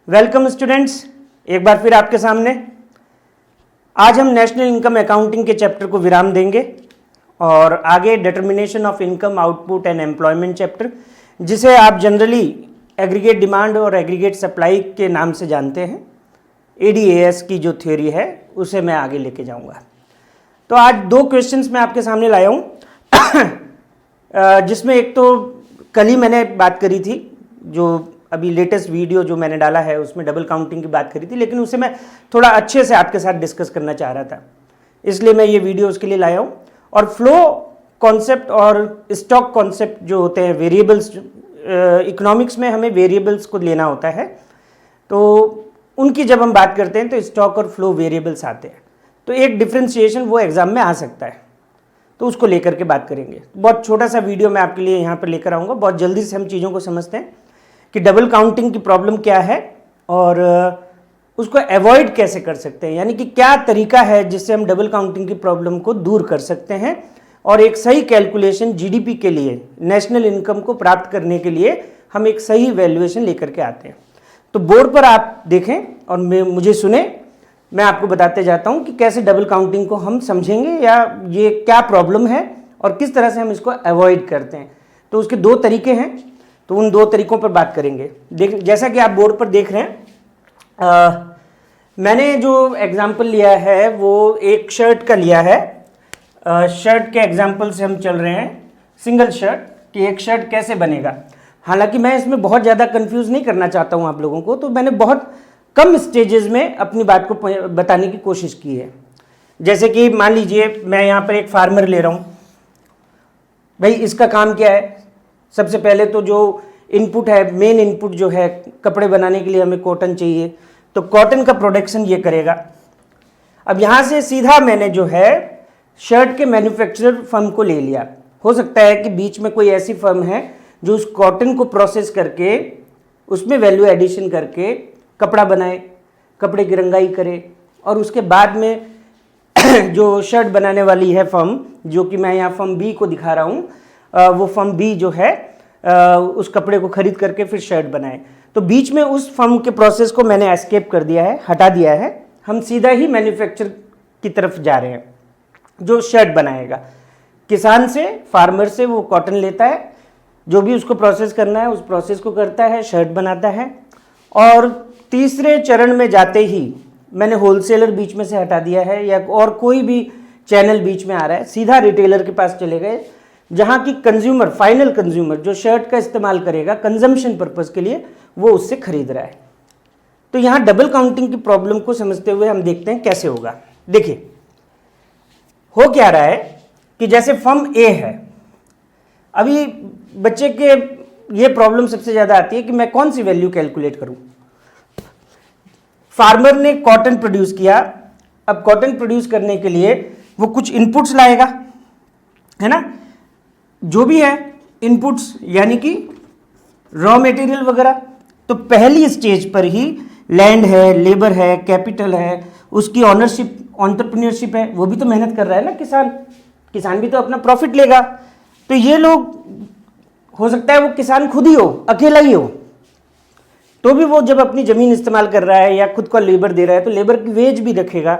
Welcome students, एक बार फिर आपके सामने आज हम नेशनल इनकम अकाउंटिंग के चैप्टर को विराम देंगे और आगे determination of income, output and employment chapter, जिसे आप जनरली एग्रीगेट डिमांड और एग्रीगेट सप्लाई के नाम से जानते हैं, ADAS की जो थ्योरी है उसे मैं आगे लेके जाऊंगा। तो आज दो क्वेश्चंस मैं आपके सामने लाया हूँ जिसमें एक तो कल ही मैंने बात करी थी, जो अभी लेटेस्ट वीडियो जो मैंने डाला है उसमें डबल काउंटिंग की बात करी थी, लेकिन उसे मैं थोड़ा अच्छे से आपके साथ डिस्कस करना चाह रहा था, इसलिए मैं ये वीडियो उसके लिए लाया हूँ। और फ्लो कॉन्सेप्ट और स्टॉक कॉन्सेप्ट जो होते हैं वेरिएबल्स, इकोनॉमिक्स में हमें वेरिएबल्स को लेना होता है, तो उनकी जब हम बात करते हैं तो स्टॉक और फ्लो वेरिएबल्स आते हैं, तो एक डिफ्रेंशिएशन वो एग्जाम में आ सकता है, तो उसको लेकर के बात करेंगे। बहुत छोटा सा वीडियो मैं आपके लिए यहाँ पर लेकर आऊँगा, बहुत जल्दी से हम चीज़ों को समझते हैं कि डबल काउंटिंग की प्रॉब्लम क्या है और उसको अवॉइड कैसे कर सकते हैं, यानी कि क्या तरीका है जिससे हम डबल काउंटिंग की प्रॉब्लम को दूर कर सकते हैं और एक सही कैलकुलेशन जीडीपी के लिए, नेशनल इनकम को प्राप्त करने के लिए हम एक सही वैल्यूएशन लेकर के आते हैं। तो बोर्ड पर आप देखें और मुझे सुने, मैं आपको बताते जाता हूं कि कैसे डबल काउंटिंग को हम समझेंगे या ये क्या प्रॉब्लम है और किस तरह से हम इसको अवॉइड करते हैं। तो उसके दो तरीके हैं, तो उन दो तरीकों पर बात करेंगे। जैसा कि आप बोर्ड पर देख रहे हैं, मैंने जो एग्जाम्पल लिया है वो एक शर्ट का लिया है। शर्ट के एग्जाम्पल से हम चल रहे हैं, सिंगल शर्ट कि एक शर्ट कैसे बनेगा। हालांकि मैं इसमें बहुत ज़्यादा कंफ्यूज नहीं करना चाहता हूं आप लोगों को, तो मैंने बहुत कम स्टेजेस में अपनी बात को बताने की कोशिश की है। जैसे कि मान लीजिए मैं यहाँ पर एक फार्मर ले रहा हूँ, भाई इसका काम क्या है। सबसे पहले तो जो इनपुट है, मेन इनपुट जो है, कपड़े बनाने के लिए हमें कॉटन चाहिए, तो कॉटन का प्रोडक्शन ये करेगा। अब यहाँ से सीधा मैंने जो है शर्ट के मैन्युफैक्चरर फर्म को ले लिया। हो सकता है कि बीच में कोई ऐसी फर्म है जो उस कॉटन को प्रोसेस करके उसमें वैल्यू एडिशन करके कपड़ा बनाए, कपड़े की रंगाई करे, और उसके बाद में जो शर्ट बनाने वाली है फर्म, जो कि मैं यहाँ फर्म बी को दिखा रहा हूँ, वो फर्म बी जो है उस कपड़े को खरीद करके फिर शर्ट बनाए। तो बीच में उस फर्म के प्रोसेस को मैंने एस्केप कर दिया है, हटा दिया है। हम सीधा ही मैन्युफैक्चर की तरफ जा रहे हैं, जो शर्ट बनाएगा। किसान से, फार्मर से वो कॉटन लेता है, जो भी उसको प्रोसेस करना है उस प्रोसेस को करता है, शर्ट बनाता है। और तीसरे चरण में जाते ही मैंने होलसेलर बीच में से हटा दिया है, या और कोई भी चैनल बीच में आ रहा है, सीधा रिटेलर के पास चले गए, जहाँ की कंज्यूमर, फाइनल कंज्यूमर जो शर्ट का इस्तेमाल करेगा कंजम्पशन पर्पस के लिए, वो उससे खरीद रहा है। तो यहाँ डबल काउंटिंग की प्रॉब्लम को समझते हुए हम देखते हैं कैसे होगा। देखिए हो क्या रहा है कि जैसे फर्म ए है, अभी बच्चे के ये प्रॉब्लम सबसे ज़्यादा आती है कि मैं कौन सी वैल्यू कैलकुलेट करूँ। फार्मर ने कॉटन प्रोड्यूस किया, अब कॉटन प्रोड्यूस करने के लिए वो कुछ इनपुट्स लाएगा, है ना, जो भी है इनपुट्स, यानी कि रॉ मटेरियल वगैरह। तो पहली स्टेज पर ही लैंड है, लेबर है, कैपिटल है, उसकी ऑनरशिप, एंटरप्रेन्योरशिप है, वो भी तो मेहनत कर रहा है ना किसान भी तो अपना प्रॉफिट लेगा। तो ये लोग, हो सकता है वो किसान खुद ही हो, अकेला ही हो, तो भी वो जब अपनी ज़मीन इस्तेमाल कर रहा है या खुद का लेबर दे रहा है तो लेबर की वेज भी रखेगा,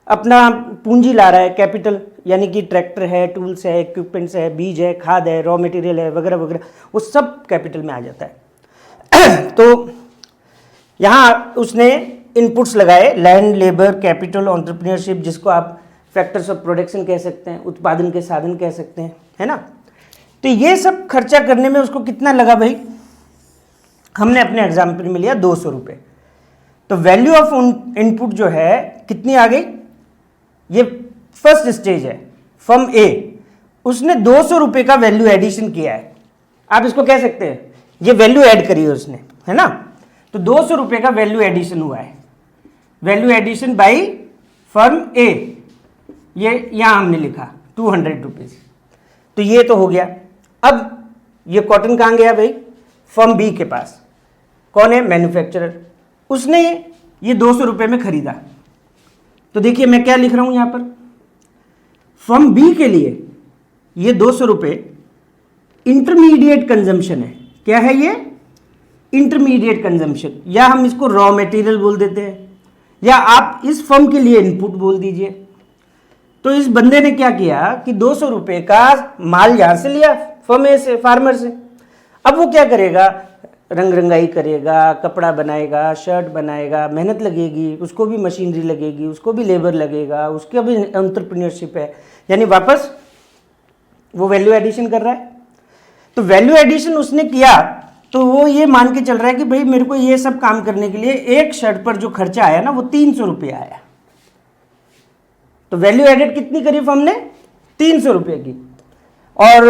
अपना पूंजी ला रहा है, कैपिटल, यानी कि ट्रैक्टर है, टूल्स है, इक्विपमेंट्स है, बीज है, खाद है, रॉ मटेरियल है, वगैरह वगैरह, वो सब कैपिटल में आ जाता है। तो यहाँ उसने इनपुट्स लगाए, लैंड, लेबर, कैपिटल, एंटरप्रेन्योरशिप, जिसको आप फैक्टर्स ऑफ प्रोडक्शन कह सकते हैं, उत्पादन के साधन कह सकते हैं, है ना। तो ये सब खर्चा करने में उसको कितना लगा भाई, हमने अपने एग्जाम्पल में लिया 200 रुपये। तो वैल्यू ऑफ इनपुट जो है कितनी आ गई, ये फर्स्ट स्टेज है, फर्म ए, उसने 200 रुपये का वैल्यू एडिशन किया है। आप इसको कह सकते हैं ये वैल्यू ऐड करी है उसने, है ना। तो 200 रुपये का वैल्यू एडिशन हुआ है, वैल्यू एडिशन बाई फर्म ए, ये यहां हमने लिखा 200 रुपीज। तो ये तो हो गया। अब ये कॉटन कहां गया भाई, फर्म बी के पास। कौन है, मैन्युफैक्चरर, उसने ये 200 रुपये में खरीदा। तो देखिए मैं क्या लिख रहा हूं यहां पर, फर्म बी के लिए ये 200 रुपये इंटरमीडिएट कंजम्पशन है। क्या है ये, इंटरमीडिएट कंजम्पशन, या हम इसको रॉ मटेरियल बोल देते हैं, या आप इस फर्म के लिए इनपुट बोल दीजिए। तो इस बंदे ने क्या किया कि 200 रुपये का माल यहां से लिया, फर्म से, फार्मर से। अब वो क्या करेगा, रंग रंगाई करेगा, कपड़ा बनाएगा, शर्ट बनाएगा, मेहनत लगेगी, उसको भी मशीनरी लगेगी, उसको भी लेबर लगेगा, उसका भी एंटरप्रेन्योरशिप है, यानी वापस वो वैल्यू एडिशन कर रहा है। तो वैल्यू एडिशन उसने किया तो वो ये मान के चल रहा है कि भाई मेरे को ये सब काम करने के लिए एक शर्ट पर जो खर्चा आया ना वो 300 रुपये आया। तो वैल्यू एडेड कितनी करी हमने, 300 रुपये की, और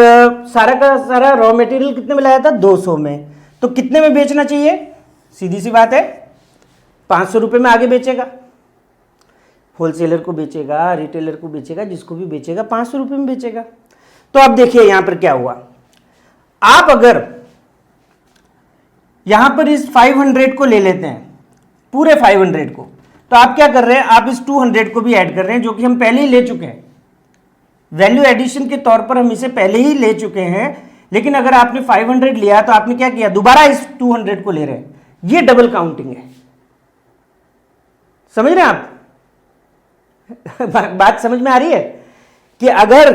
सारा का सारा रॉ मटेरियल कितने में लाया था, 200 में। तो कितने में बेचना चाहिए, सीधी सी बात है 500 रुपये में आगे बेचेगा, होलसेलर को बेचेगा, रिटेलर को बेचेगा, जिसको भी बेचेगा 500 रुपये में बेचेगा। तो अब देखिए यहां पर क्या हुआ, आप अगर यहां पर इस 500 को ले लेते हैं, पूरे 500 को, तो आप क्या कर रहे हैं, आप इस 200 को भी ऐड कर रहे हैं, जो कि हम पहले ही ले चुके हैं, वैल्यू एडिशन के तौर पर हम इसे पहले ही ले चुके हैं। लेकिन अगर आपने 500 लिया तो आपने क्या किया, दोबारा इस 200 को ले रहे हैं, ये डबल काउंटिंग है। समझ रहे हैं आप बात समझ में आ रही है कि अगर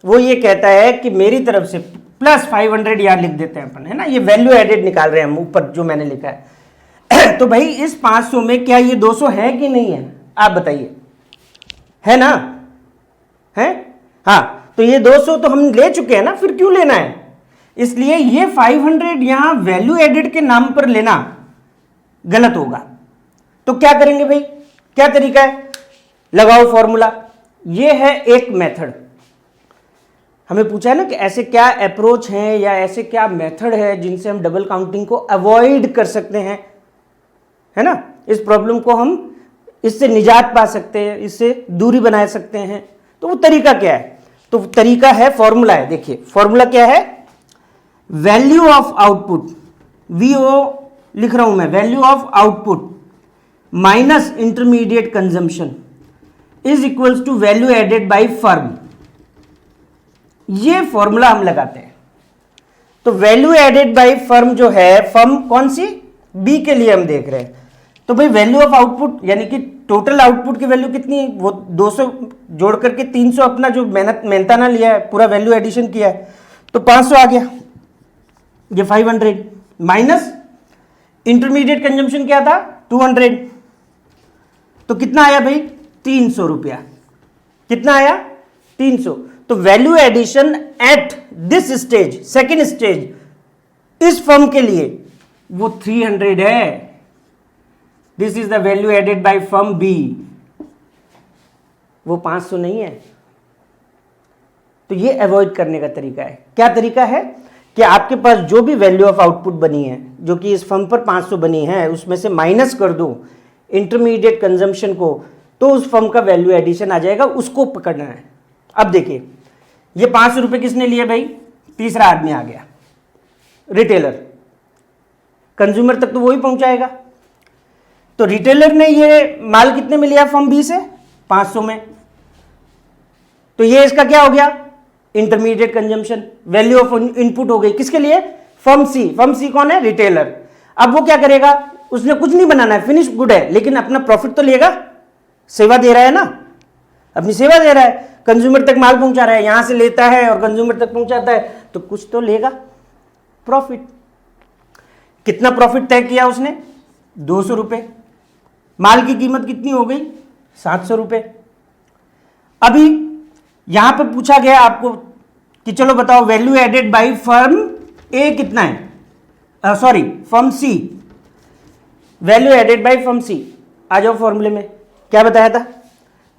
वो ये कहता है कि मेरी तरफ से प्लस 500 यार लिख देते हैं अपन, है ना, ये वैल्यू एडेड निकाल रहे हैं हम ऊपर जो मैंने लिखा है तो भाई इस 500 में क्या ये 200 है कि नहीं है, आप बताइए, है ना, है, हाँ। तो ये 200 तो हम ले चुके हैं ना, फिर क्यों लेना है, इसलिए ये 500 यहां वैल्यू एडेड के नाम पर लेना गलत होगा। तो क्या करेंगे भाई, क्या तरीका है, लगाओ फॉर्मूला। ये है एक मेथड, हमें पूछा है ना कि ऐसे क्या अप्रोच हैं या ऐसे क्या मेथड है जिनसे हम डबल काउंटिंग को अवॉइड कर सकते हैं, है ना, इस प्रॉब्लम को हम इससे निजात पा सकते हैं, इससे दूरी बना सकते हैं। तो वो तरीका क्या है, तो तरीका है फॉर्मूला है, देखिए फॉर्मूला क्या है, वैल्यू ऑफ आउटपुट, VO लिख रहा हूं मैं, value of output minus intermediate consumption is equals to value added by firm. ये फॉर्मूला हम लगाते हैं। तो वैल्यू एडेड बाय फर्म जो है, फर्म कौन सी, बी के लिए हम देख रहे हैं। तो भाई वैल्यू ऑफ आउटपुट यानी कि टोटल आउटपुट की वैल्यू कितनी है, वो 200 जोड़ करके 300 अपना जो मेहनताना लिया है, पूरा वैल्यू एडिशन किया है, तो 500 आ गया, ये 500 माइनस इंटरमीडिएट कंजम्पशन क्या था 200, तो कितना आया भाई 300 रुपया, कितना आया 300। तो value addition at this stage, second stage इस फर्म के लिए वो 300 है, this is the value added by firm B, वो 500 नहीं है। तो ये अवॉइड करने का तरीका है। क्या तरीका है कि आपके पास जो भी वैल्यू ऑफ आउटपुट बनी है, जो कि इस फर्म पर 500 बनी है, उसमें से माइनस कर दो इंटरमीडिएट कंजम्पशन को, तो उस फर्म का वैल्यू एडिशन आ जाएगा, उसको पकड़ना है। अब देखिए ये 500 रुपये किसने लिए भाई, तीसरा आदमी आ गया, रिटेलर, कंज्यूमर तक तो वही पहुंचाएगा। तो रिटेलर ने ये माल कितने में लिया फर्म बी से, 500 में, तो ये इसका क्या हो गया, intermediate consumption, value of input हो गई किसके लिए, फर्म सी। फर्म सी कौन है, रिटेलर। अब वो क्या करेगा, उसने कुछ नहीं बनाना है, फिनिश गुड है, लेकिन अपना प्रॉफिट तो लेगा, सेवा दे रहा है ना, अपनी सेवा दे रहा है, कंज्यूमर तक माल पहुंचा रहा है, यहां से लेता है और कंज्यूमर तक पहुंचाता है, तो कुछ तो लेगा प्रॉफिट। कितना प्रॉफिट तय किया उसने, 200 रुपये, माल की कीमत कितनी हो गई 700 रुपये। अभी यहां पर पूछा गया आपको कि चलो बताओ value added by firm A कितना है, sorry firm C, value added by firm C. आ जाओ फॉर्मूले में, क्या बताया था,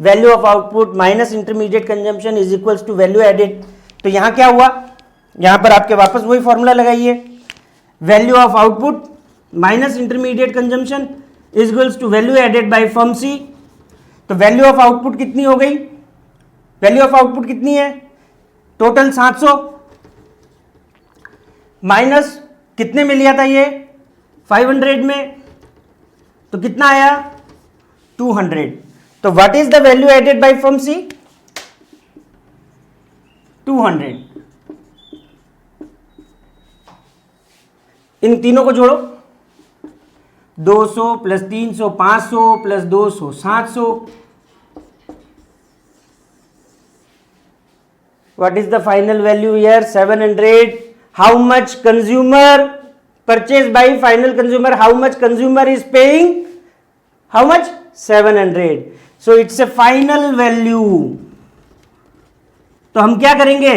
value of output minus intermediate consumption is equals to value added. तो यहां क्या हुआ, यहां पर आपके वापस वही फॉर्मूला लगाइए, value of output minus intermediate consumption is equals to value added by firm C. तो वैल्यू ऑफ आउटपुट कितनी हो गई, वैल्यू ऑफ आउटपुट कितनी है, टोटल 700 माइनस कितने में लिया था ये 500 में, तो कितना आया 200। तो what is the value added by firm C, 200। इन तीनों को जोड़ो, 200 plus 300 500 plus 200 700। What is the final value here? 700. How much consumer purchased by final consumer? How much consumer is paying? How much? 700. So it's a final value. तो हम क्या करेंगे?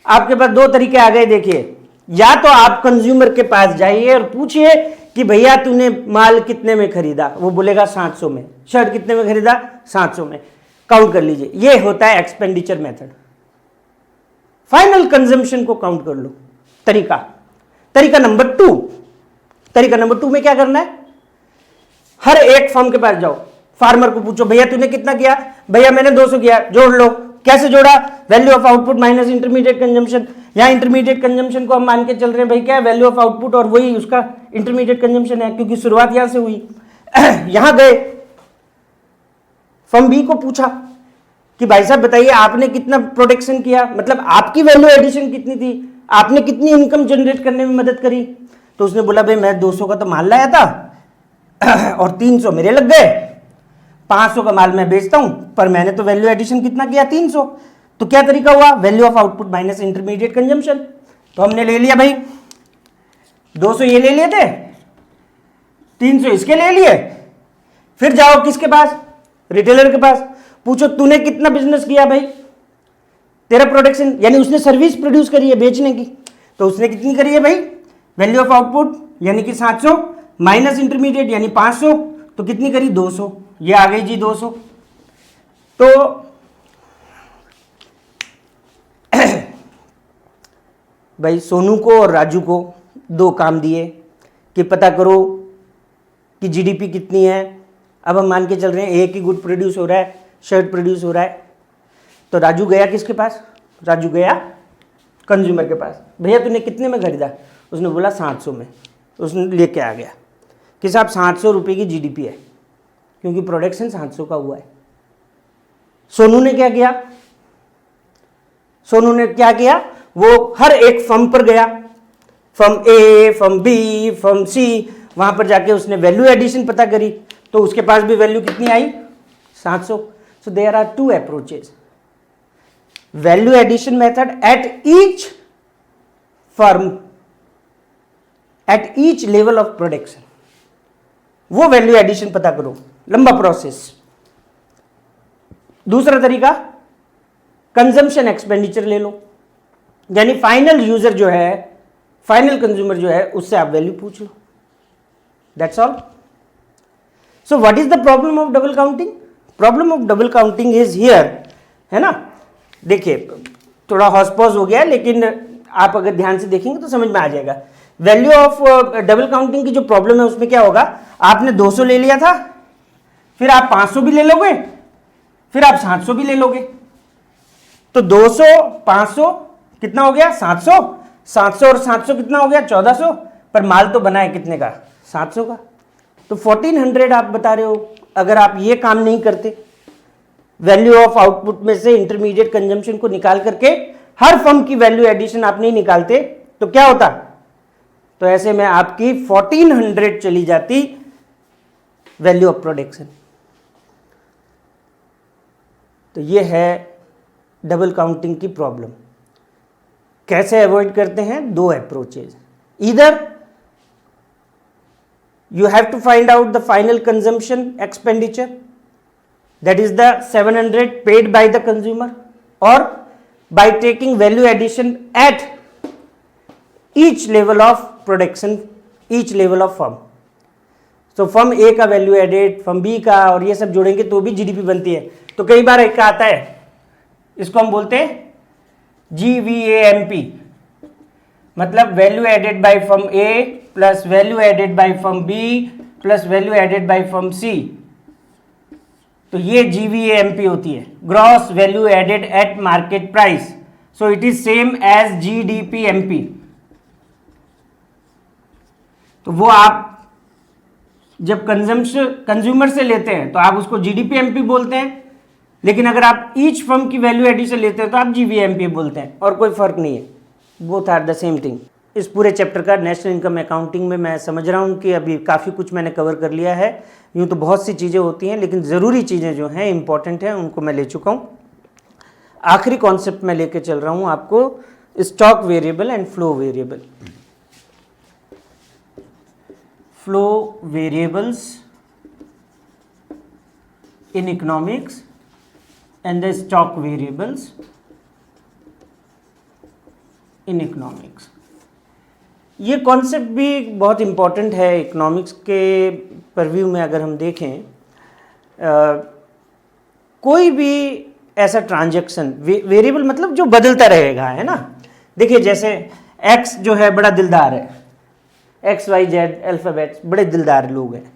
आपके पास दो तरीके आ गए, देखिए। या तो आप कंज्यूमर के पास जाइए और पूछिए कि भैया तूने माल कितने में खरीदा, वो बोलेगा 700 में। शर्ट कितने में खरीदा? 700 में। काउंट कर लीजिए। ये होता है एक्सपेंडिचर मेथड। फाइनल कंजम्पशन को काउंट कर लो। तरीका नंबर 2। तरीका नंबर 2 में क्या करना है? हर एक फर्म के पास जाओ, फार्मर को पूछो भैया तूने कितना किया? भैया मैंने 200 किया। जोड़ लो। कैसे जोड़ा? Value of output minus intermediate consumption. यहां इंटरमीडिएट कंजम्पशन को हम मान के चल रहे हैं भाई क्या है? वैल्यू ऑफ आउटपुट, और वही उसका इंटरमीडिएट कंजम्पशन है, क्योंकि शुरुआत यहां से हुई। यहां गए, फर्म बी को पूछा कि भाई साहब बताइए आपने कितना प्रोडक्शन किया, मतलब आपकी वैल्यू एडिशन कितनी थी, आपने कितनी इनकम जनरेट करने में मदद करी? तो उसने बोला भाई मैं 200 का तो माल लाया था और 300 मेरे लग गए, 500 का माल मैं बेचता हूं, पर मैंने तो वैल्यू एडिशन कितना किया? 300। तो क्या तरीका हुआ? Value of output minus intermediate consumption. तो हमने ले लिया भाई 200 ये ले लिए थे, 300 इसके ले लिए। फिर जाओ किसके पास? रिटेलर के पास। पूछो तूने कितना बिजनेस किया भाई? तेरा प्रोडक्शन, यानी उसने सर्विस प्रोड्यूस करी है बेचने की, तो उसने कितनी करी है भाई? वैल्यू ऑफ आउटपुट यानी कि 700 माइनस इंटरमीडिएट यानी 500, तो कितनी करी? 200। ये आ गई जी 200। तो भाई सोनू को और राजू को दो काम दिए कि पता करो कि जीडीपी कितनी है। अब हम मान के चल रहे हैं एक ही गुड प्रोड्यूस हो रहा है, शर्ट प्रोड्यूस हो रहा है। तो राजू गया किसके पास? राजू गया कंज्यूमर के पास। भैया तूने कितने में खरीदा? उसने बोला 700 में। उसने लेके आ गया कि साहब 700 रुपये की जीडीपी है, क्योंकि प्रोडक्शन 700 का हुआ है। सोनू ने क्या किया? वो हर एक फर्म पर गया, फर्म ए, फर्म बी, फर्म सी, वहां पर जाके उसने वैल्यू एडिशन पता करी, तो उसके पास भी वैल्यू कितनी आई? 700। So there are two approaches, value addition method at each firm, at each level of production, वो वैल्यू एडिशन पता करो, लंबा प्रोसेस। दूसरा तरीका कंजम्पशन एक्सपेंडिचर ले लो, यानी फाइनल यूजर जो है, फाइनल कंज्यूमर जो है, उससे आप वैल्यू पूछ लो। That's all. So what is the problem of double counting? Problem of double counting is here, है ना। देखिए थोड़ा हॉस्पॉज हो गया, लेकिन आप अगर ध्यान से देखेंगे तो समझ में आ जाएगा। वैल्यू ऑफ डबल काउंटिंग की जो प्रॉब्लम है उसमें क्या होगा? आपने 200 ले लिया था, फिर आप 500 भी ले लोगे, फिर आप 700 भी ले लोगे, तो 200 500 कितना हो गया? 700। 700 और 700 कितना हो गया? 1400। पर माल तो बना है कितने का? 700 का। तो 1400 आप बता रहे हो। अगर आप ये काम नहीं करते, वैल्यू ऑफ आउटपुट में से इंटरमीडिएट कंजम्पशन को निकाल करके हर फर्म की वैल्यू एडिशन आप नहीं निकालते, तो क्या होता? तो ऐसे में आपकी 1400 चली जाती वैल्यू ऑफ प्रोडक्शन। तो ये है डबल काउंटिंग की प्रॉब्लम। कैसे अवॉइड करते हैं? दो approaches. Either you have to find out the final consumption expenditure, that is the 700 paid by the consumer, or by taking value addition at each level of production, each level of firm. So firm A का value added, firm B का, और ये सब जोड़ेंगे तो भी GDP बनती है। तो कई बार एक आता है, इसको हम बोलते हैं GVAMP, मतलब value added by firm A plus value added by firm B plus value added by firm C. तो ये GVAMP होती है, gross value added at market price. So it is same as GDPMP। तो वो आप जब consumer से लेते हैं तो आप उसको GDPMP बोलते हैं, लेकिन अगर आप ईच फर्म की वैल्यू एडिशन लेते हैं तो आप GVAMP बोलते हैं, और कोई फर्क नहीं है, both are the same thing. इस पूरे चैप्टर का नेशनल इनकम अकाउंटिंग में मैं समझ रहा हूँ कि अभी काफ़ी कुछ मैंने कवर कर लिया है। यूँ तो बहुत सी चीज़ें होती हैं, लेकिन ज़रूरी चीज़ें जो हैं इम्पॉर्टेंट हैं उनको मैं ले चुका हूँ। आखिरी कॉन्सेप्ट मैं लेके चल रहा हूँ आपको, stock variable and flow variable. Flow variables in economics and the stock variables in economics। ये कॉन्सेप्ट भी बहुत इम्पॉर्टेंट है इकोनॉमिक्स के परव्यू में। अगर हम देखें कोई भी ऐसा ट्रांजैक्शन, वेरिएबल मतलब जो बदलता रहेगा, है ना। देखिए जैसे एक्स जो है बड़ा दिलदार है, एक्स वाई जेड अल्फ़ाबेट्स बड़े दिलदार लोग हैं।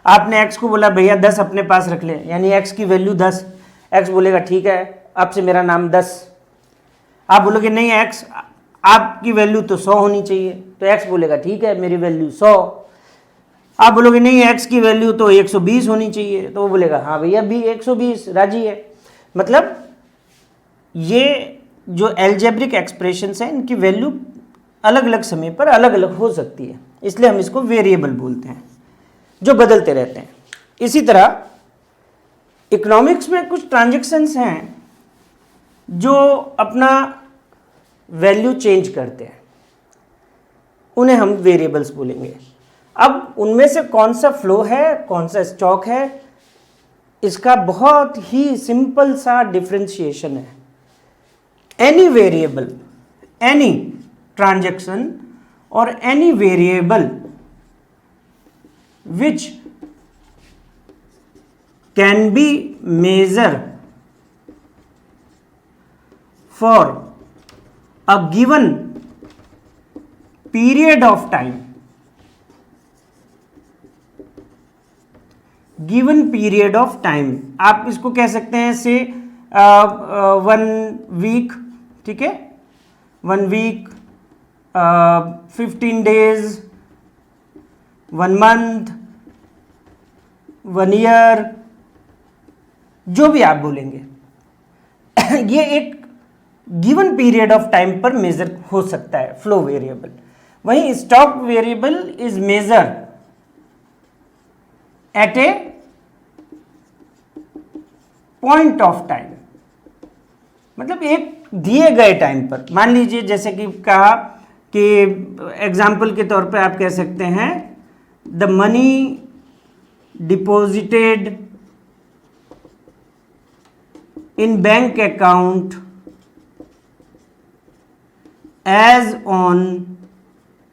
आपने एक्स को बोला भैया 10 अपने पास रख ले, यानी एक्स की वैल्यू 10। एक्स बोलेगा ठीक है, अब से मेरा नाम 10। आप बोलोगे नहीं एक्स, आपकी वैल्यू तो 100 होनी चाहिए, तो एक्स बोलेगा ठीक है मेरी वैल्यू 100। आप बोलोगे नहीं एक्स की वैल्यू तो 120 होनी चाहिए, तो वो बोलेगा हाँ भैया भी 120 राजी है। मतलब ये जो एल्जेब्रिक एक्सप्रेशंस हैं इनकी वैल्यू अलग अलग समय पर अलग अलग हो सकती है, इसलिए हम इसको वेरिएबल बोलते हैं, जो बदलते रहते हैं। इसी तरह इकोनॉमिक्स में कुछ ट्रांजैक्शंस हैं जो अपना वैल्यू चेंज करते हैं, उन्हें हम वेरिएबल्स बोलेंगे। अब उनमें से कौन सा फ्लो है, कौन सा स्टॉक है, इसका बहुत ही सिंपल सा डिफरेंशिएशन है। एनी वेरिएबल, एनी ट्रांजैक्शन और any variable which can be measured for a given period of time, given period of time. आप इसको कह सकते हैं से 1 वीक, ठीक है, 1 वीक, 15 डेज, 1 मंथ, 1 ईयर, जो भी आप बोलेंगे ये एक गिवन पीरियड ऑफ टाइम पर मेजर हो सकता है फ्लो वेरिएबल। वहीं stock variable is measure at a point of time, मतलब एक दिए गए टाइम पर। मान लीजिए जैसे कि कहा कि एग्जाम्पल के तौर पे आप कह सकते हैं the money deposited in bank account as on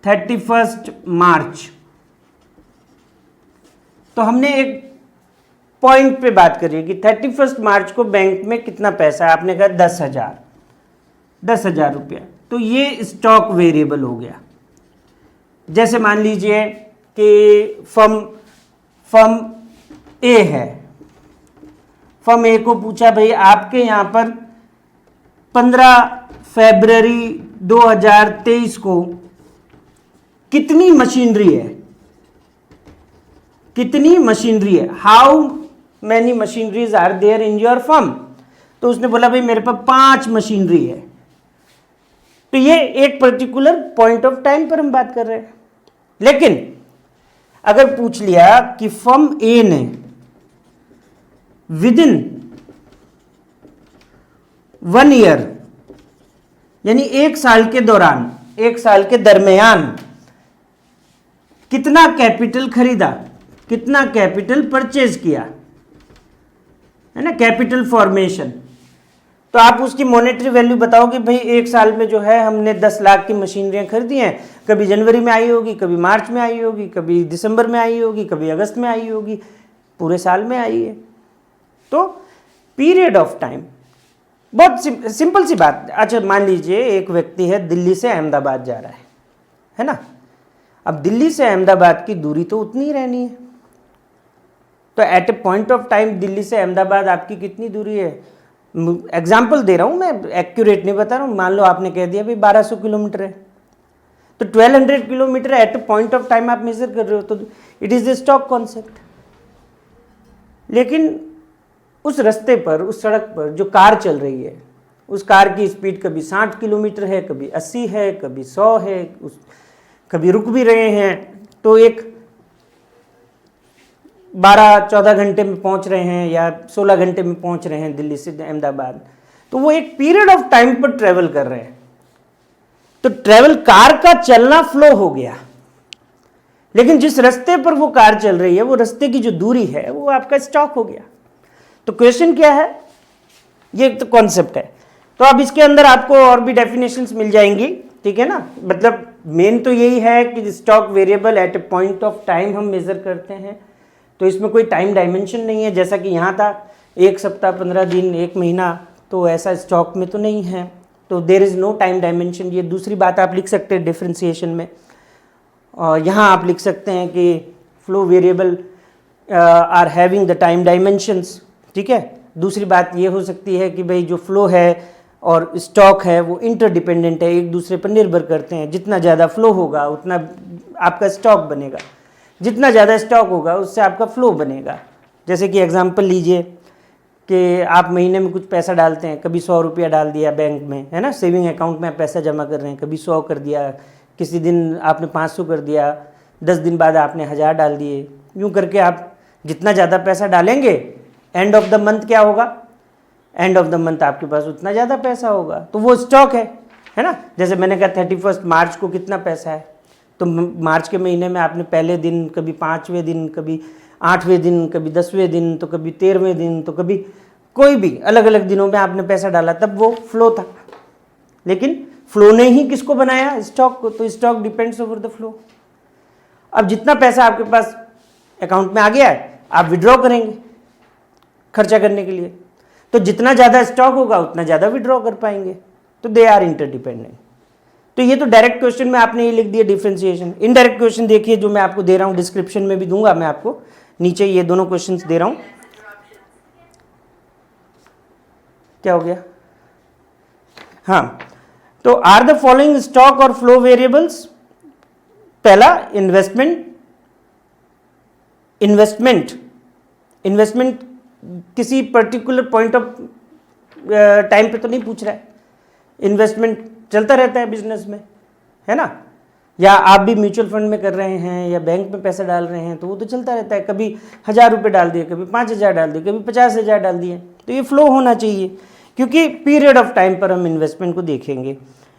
31 March. तो हमने एक पॉइंट पे बात करी कि 31 मार्च को बैंक में कितना पैसा है, आपने कहा 10,000 रुपया, तो ये स्टॉक वेरिएबल हो गया। जैसे मान लीजिए कि फर्म ए है, फर्म ए को पूछा भाई आपके यहाँ पर 15 फरवरी 2023 को कितनी मशीनरी है, कितनी मशीनरी है, how many machineries are there in your firm. तो उसने बोला भाई मेरे पास 5 मशीनरी है। तो ये एक पर्टिकुलर पॉइंट ऑफ टाइम पर हम बात कर रहे हैं। लेकिन अगर पूछ लिया कि फर्म ए ने विद इन 1 ईयर, यानी 1 साल के दौरान, 1 साल के दरमियान कितना कैपिटल खरीदा, कितना कैपिटल परचेज किया, है ना, कैपिटल फॉर्मेशन, तो आप उसकी मॉनेटरी वैल्यू बताओ कि भाई 1 साल में जो है हमने 10 लाख की मशीनरियां खरीदी हैं। कभी जनवरी में आई होगी, कभी मार्च में आई होगी, कभी दिसंबर में आई होगी, कभी अगस्त में आई होगी, पूरे साल में आई है। तो पीरियड ऑफ टाइम, बहुत सिंपल सी बात। अच्छा मान लीजिए एक व्यक्ति है दिल्ली से अहमदाबाद जा रहा है ना। अब दिल्ली से अहमदाबाद की दूरी तो उतनी ही रहनी है, तो at a point of time Delhi से अहमदाबाद आपकी कितनी दूरी है। एग्जाम्पल दे रहा हूँ मैं, एक्यूरेट नहीं बता रहा हूँ। मान लो आपने कह दिया भाई 1200 किलोमीटर है, तो 1200 kilometre at a point of time आप मेजर कर रहे हो, तो it is the stock concept. लेकिन उस रास्ते पर, उस सड़क पर जो कार चल रही है उस कार की स्पीड कभी 60 किलोमीटर है, कभी 80 है, कभी 100 है, कभी रुक भी रहे हैं, तो एक 12-14 घंटे में पहुंच रहे हैं या 16 घंटे में पहुंच रहे हैं दिल्ली से अहमदाबाद, तो वो एक पीरियड ऑफ टाइम पर ट्रेवल कर रहे हैं। तो ट्रेवल, कार का चलना फ्लो हो गया, लेकिन जिस रास्ते पर वो कार चल रही है, वो रास्ते की जो दूरी है वो आपका स्टॉक हो गया। तो क्वेश्चन क्या है, ये तो कॉन्सेप्ट है। तो अब इसके अंदर आपको और भी डेफिनेशंस मिल जाएंगी, ठीक है ना। मतलब मेन तो यही है कि stock variable eight a point of time हम मेजर करते हैं, तो इसमें कोई टाइम डायमेंशन नहीं है, जैसा कि यहाँ था 1 सप्ताह, 15 दिन, 1 महीना, तो ऐसा स्टॉक में तो नहीं है, तो there is no time dimension. ये दूसरी बात आप लिख सकते हैं डिफ्रेंसिएशन में। और यहाँ आप लिख सकते हैं कि flow variable are having the time dimensions, ठीक है। दूसरी बात ये हो सकती है कि भाई जो फ्लो है और स्टॉक है वो इंटरडिपेंडेंट है, एक दूसरे पर निर्भर करते हैं। जितना ज़्यादा फ्लो होगा उतना आपका स्टॉक बनेगा, जितना ज़्यादा स्टॉक होगा उससे आपका फ्लो बनेगा। जैसे कि एग्जांपल लीजिए कि आप महीने में कुछ पैसा डालते हैं, कभी 100 रुपया डाल दिया बैंक में, है ना, सेविंग अकाउंट में आप पैसा जमा कर रहे हैं, कभी 100 कर दिया, किसी दिन आपने 500 कर दिया, 10 दिन बाद आपने 1000 डाल दिए। यूँ करके आप जितना ज़्यादा पैसा डालेंगे, एंड ऑफ द मंथ क्या होगा, एंड ऑफ द मंथ आपके पास उतना ज़्यादा पैसा होगा, तो वो स्टॉक है ना। जैसे मैंने कहा 31 मार्च को कितना पैसा है, तो मार्च के महीने में आपने पहले दिन, कभी 5वें दिन, कभी 8वें दिन, कभी 10वें दिन, तो कभी 13वें दिन, तो कभी कोई भी अलग अलग दिनों में आपने पैसा डाला, तब वो फ्लो था। लेकिन फ्लो ने ही किसको बनाया, स्टॉक को, तो stock depends over the flow. अब जितना पैसा आपके पास अकाउंट में आ गया है, आप विड्रॉ करेंगे खर्चा करने के लिए, तो जितना ज़्यादा स्टॉक होगा उतना ज़्यादा विड्रॉ कर पाएंगे, तो दे आर इंटरडिपेंडेंट। तो ये तो डायरेक्ट क्वेश्चन में आपने ये लिख दिया डिफरेंशिएशन। इनडायरेक्ट क्वेश्चन देखिए जो मैं आपको दे रहा हूँ, डिस्क्रिप्शन में भी दूंगा मैं आपको, नीचे ये दोनों क्वेश्चंस दे रहा हूँ। क्या हो गया, हाँ, तो आर द फॉलोइंग स्टॉक और फ्लो वेरिएबल्स। पहला इन्वेस्टमेंट किसी पर्टिकुलर पॉइंट ऑफ टाइम पे तो नहीं पूछ रहा है, इन्वेस्टमेंट चलता रहता है बिजनेस में, है ना। या आप भी म्यूचुअल फंड में कर रहे हैं या बैंक में पैसा डाल रहे हैं, तो वो तो चलता रहता है, कभी 1000 रुपये डाल दिए, कभी 5000 डाल दिए, कभी 50,000 डाल दिए, तो ये फ्लो होना चाहिए, क्योंकि पीरियड ऑफ टाइम पर हम इन्वेस्टमेंट को देखेंगे।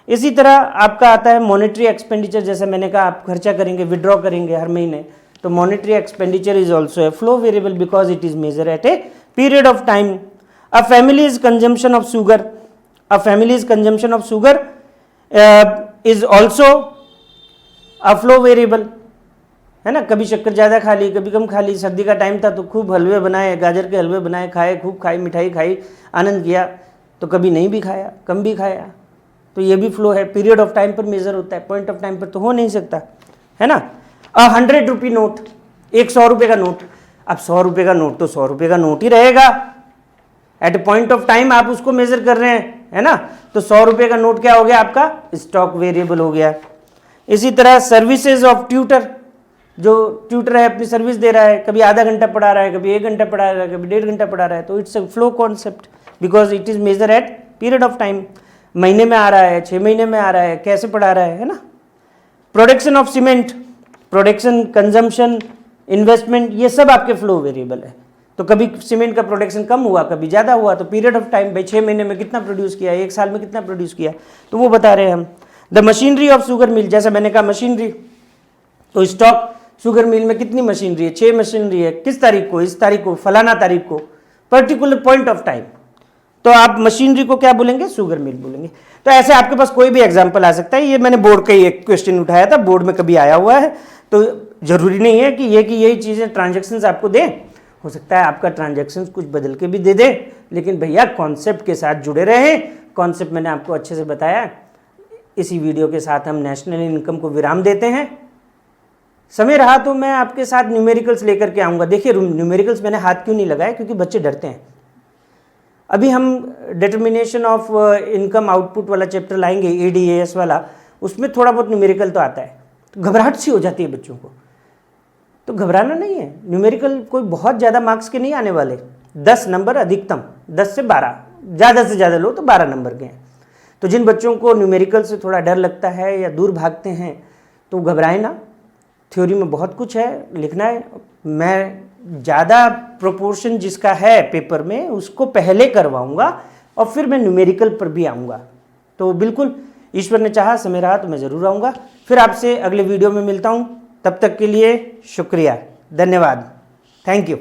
इसी तरह आपका आता है मॉनेटरी एक्सपेंडिचर, जैसे मैंने कहा आप खर्चा करेंगे, विड्रॉ करेंगे हर महीने, तो monetary expenditure is also a flow variable because it is measure at a period of time. A family's consumption of sugar, a family's consumption of sugar is also a flow variable, है ना। कभी शक्कर ज़्यादा खा ली, कभी कम खा ली, सर्दी का टाइम था तो खूब हलवे बनाए, गाजर के हलवे बनाए, खाए, खूब खाई, मिठाई खाई, आनंद किया, तो कभी नहीं भी खाया, कम भी खाया, तो ये भी फ्लो है, पीरियड ऑफ टाइम पर मेजर होता है, पॉइंट ऑफ टाइम पर तो हो नहीं सकता, है ना। 100 रुपी नोट, एक 100 रुपये का नोट, अब 100 रुपये का नोट तो 100 रुपये का नोट ही रहेगा, at a point of time आप उसको मेजर कर रहे हैं, है ना, तो 100 रुपये का नोट क्या हो गया आपका, स्टॉक वेरिएबल हो गया। इसी तरह सर्विसेज ऑफ ट्यूटर, जो ट्यूटर है अपनी सर्विस दे रहा है, कभी आधा घंटा पढ़ा रहा है, कभी 1 घंटा पढ़ा रहा है, कभी 1.5 घंटा पढ़ा रहा है, तो it's a flow concept because it is measure at period of time. महीने में आ रहा है, 6 महीने में आ रहा है, कैसे पढ़ा रहा है ना। Production of cement, production, consumption, investment, ये सब आपके फ्लो वेरिएबल है। तो कभी सीमेंट का प्रोडक्शन कम हुआ, कभी ज़्यादा हुआ, तो पीरियड ऑफ टाइम, भाई 6 महीने में कितना प्रोड्यूस किया, 1 साल में कितना प्रोड्यूस किया, तो वो बता रहे हैं हम। The machinery of sugar mill, जैसे मैंने कहा मशीनरी, तो स्टॉक शुगर मिल में कितनी मशीनरी है, 6 मशीनरी है, किस तारीख को, इस तारीख को, फलाना तारीख को, पर्टिकुलर पॉइंट ऑफ टाइम, तो आप मशीनरी को क्या बोलेंगे, शुगर मिल बोलेंगे। तो ऐसे आपके पास कोई भी एग्जांपल आ सकता है। ये मैंने बोर्ड का ही एक क्वेश्चन उठाया था, बोर्ड में कभी आया हुआ है, तो जरूरी नहीं है कि यही चीज़ें ट्रांजेक्शन्स आपको दें, हो सकता है आपका ट्रांजेक्शन्स कुछ बदल के भी दे दे, लेकिन भैया कॉन्सेप्ट के साथ जुड़े रहें। कॉन्सेप्ट मैंने आपको अच्छे से बताया। इसी वीडियो के साथ हम नेशनल इनकम को विराम देते हैं। समय रहा तो मैं आपके साथ न्यूमेरिकल्स लेकर के आऊँगा। देखिए न्यूमेरिकल्स मैंने हाथ क्यों नहीं लगाया, क्योंकि बच्चे डरते हैं। अभी हम डिटर्मिनेशन ऑफ इनकम आउटपुट वाला चैप्टर लाएंगे, ADAS वाला, उसमें थोड़ा बहुत न्यूमेरिकल तो आता है, तो घबराहट सी हो जाती है बच्चों को, तो घबराना नहीं है। न्यूमेरिकल कोई बहुत ज़्यादा मार्क्स के नहीं आने वाले, 10 नंबर अधिकतम, 10 से 12 ज़्यादा से ज़्यादा लो तो 12 नंबर के हैं। तो जिन बच्चों को न्यूमेरिकल से थोड़ा डर लगता है या दूर भागते हैं तो घबराएं ना, थ्योरी में बहुत कुछ है, लिखना है। मैं ज़्यादा प्रोपोर्शन जिसका है पेपर में उसको पहले करवाऊंगा और फिर मैं न्यूमेरिकल पर भी आऊँगा। तो बिल्कुल ईश्वर ने चाहा, समय रहा तो मैं ज़रूर आऊँगा। फिर आपसे अगले वीडियो में मिलता हूँ, तब तक के लिए शुक्रिया, धन्यवाद, थैंक यू।